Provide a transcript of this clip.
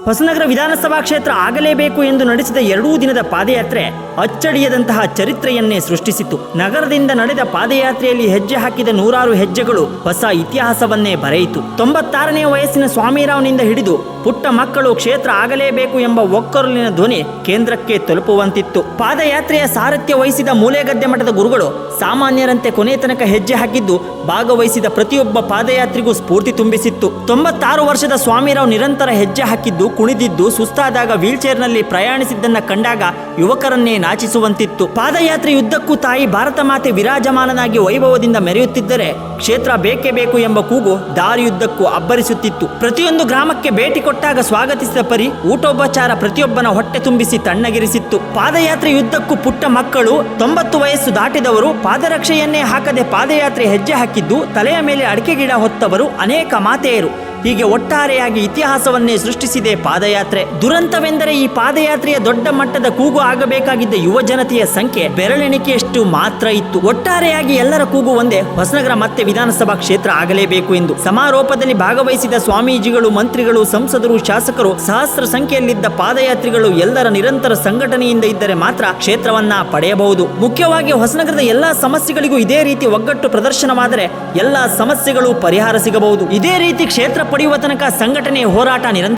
ಹೊಸನಗರ ವಿಧಾನಸಭಾ ಕ್ಷೇತ್ರ ಆಗಲೇಬೇಕು ಎಂದು ನಡೆಸಿದ 2 ದಿನದ ಪಾದಯಾತ್ರೆ ಅಚ್ಚಳಿಯದಂತಹ ಚರಿತ್ರೆಯನ್ನೇ ಸೃಷ್ಟಿಸಿತು. ನಗರದಿಂದ ನಡೆದ ಪಾದಯಾತ್ರೆಯಲ್ಲಿ ಹೆಜ್ಜೆ ಹಾಕಿದ 100 ಹೆಜ್ಜೆಗಳು ಹೊಸ ಇತಿಹಾಸವನ್ನೇ ಬರೆಯಿತು. 96ನೇ ವಯಸ್ಸಿನ ಸ್ವಾಮಿರಾವ್ನಿಂದ ಹಿಡಿದು ಪುಟ್ಟ ಮಕ್ಕಳು ಕ್ಷೇತ್ರ ಆಗಲೇಬೇಕು ಎಂಬ ಒಕ್ಕೊರಲಿನ ಧ್ವನಿ ಕೇಂದ್ರಕ್ಕೆ ತಲುಪುವಂತಿತ್ತು. ಪಾದಯಾತ್ರೆಯ ಸಾರಥ್ಯ ವಹಿಸಿದ ಮೂಲೆಗದ್ದೆ ಮಠದ ಗುರುಗಳು ಸಾಮಾನ್ಯರಂತೆ ಕೊನೆ ತನಕ ಹೆಜ್ಜೆ ಹಾಕಿದ್ದು ಭಾಗವಹಿಸಿದ ಪ್ರತಿಯೊಬ್ಬ ಪಾದಯಾತ್ರಿಗೂ ಸ್ಫೂರ್ತಿ ತುಂಬಿಸಿತ್ತು. 96 ವರ್ಷದ ಸ್ವಾಮಿರಾವ್ ನಿರಂತರ ಹೆಜ್ಜೆ ಹಾಕಿದ್ದು, ಕುಣಿದಿದ್ದು, ಸುಸ್ತಾದಾಗ ವೀಲ್ಚೇರ್ನಲ್ಲಿ ಪ್ರಯಾಣಿಸಿದ್ದನ್ನ ಕಂಡಾಗ ಯುವಕರನ್ನೇ ನಾಚಿಸುವಂತಿತ್ತು. ಪಾದಯಾತ್ರೆಯುದ್ದಕ್ಕೂ ತಾಯಿ ಭಾರತ ಮಾತೆ ವಿರಾಜಮಾನನಾಗಿ ವೈಭವದಿಂದ ಮೆರೆಯುತ್ತಿದ್ದರೆ ಕ್ಷೇತ್ರ ಬೇಕೇ ಬೇಕು ಎಂಬ ಕೂಗು ದಾರಿಯುದ್ದಕ್ಕೂ ಅಬ್ಬರಿಸುತ್ತಿತ್ತು. ಪ್ರತಿಯೊಂದು ಗ್ರಾಮಕ್ಕೆ ಭೇಟಿ ಕೊಟ್ಟಾಗ ಸ್ವಾಗತಿಸಿದ ಪರಿ ಊಟೋಪಚಾರ ಪ್ರತಿಯೊಬ್ಬನ ಹೊಟ್ಟೆ ತುಂಬಿಸಿ ತಣ್ಣಗಿರಿಸಿತ್ತು. ಪಾದಯಾತ್ರೆಯುದ್ದಕ್ಕೂ ಪುಟ್ಟ ಮಕ್ಕಳು, 90 ವಯಸ್ಸು ದಾಟಿದವರು, ಪಾದರಕ್ಷೆಯನ್ನೇ ಹಾಕದೆ ಪಾದಯಾತ್ರೆ ಹೆಜ್ಜೆ ಹಾಕಿದ್ದು, ತಲೆಯ ಮೇಲೆ ಅಡಿಕೆ ಗಿಡ ಹೊತ್ತವರು, ಅನೇಕ ಮಾತೆಯರು, ಹೀಗೆ ಒಟ್ಟಾರೆಯಾಗಿ ಇತಿಹಾಸವನ್ನೇ ಸೃಷ್ಟಿಸಿದೆ ಪಾದಯಾತ್ರೆ. ದುರಂತವೆಂದರೆ ಈ ಪಾದಯಾತ್ರೆಯ ದೊಡ್ಡ ಮಟ್ಟದ ಕೂಗು ಆಗಬೇಕಾಗಿದ್ದ ಯುವ ಜನತೆಯ ಸಂಖ್ಯೆ ಬೆರಳೆಣಿಕೆಯಷ್ಟು ಮಾತ್ರ ಇತ್ತು. ಒಟ್ಟಾರೆಯಾಗಿ ಎಲ್ಲರ ಕೂಗು ಒಂದೇ, ಹೊಸನಗರ ಮತ್ತೆ ವಿಧಾನಸಭಾ ಕ್ಷೇತ್ರ ಆಗಲೇಬೇಕು ಎಂದು. ಸಮಾರೋಪದಲ್ಲಿ ಭಾಗವಹಿಸಿದ ಸ್ವಾಮೀಜಿಗಳು, ಮಂತ್ರಿಗಳು, ಸಂಸದರು, ಶಾಸಕರು, ಸಹಸ್ರ ಸಂಖ್ಯೆಯಲ್ಲಿದ್ದ ಪಾದಯಾತ್ರಿಗಳು ಎಲ್ಲರ ನಿರಂತರ ಸಂಘಟನೆಯಿಂದ ಇದ್ದರೆ ಮಾತ್ರ ಕ್ಷೇತ್ರವನ್ನ ಪಡೆಯಬಹುದು. ಮುಖ್ಯವಾಗಿ ಹೊಸನಗರದ ಎಲ್ಲಾ ಸಮಸ್ಯೆಗಳಿಗೂ ಇದೇ ರೀತಿ ಒಗ್ಗಟ್ಟು ಪ್ರದರ್ಶನವಾದರೆ ಎಲ್ಲಾ ಸಮಸ್ಯೆಗಳು ಪರಿಹಾರ ಸಿಗಬಹುದು. ಇದೇ ರೀತಿ ಕ್ಷೇತ್ರ ಪಡೆಯುವ ತನಕ ಸಂಘಟನೆ ಹೋರಾಟ ನಿರಂತರ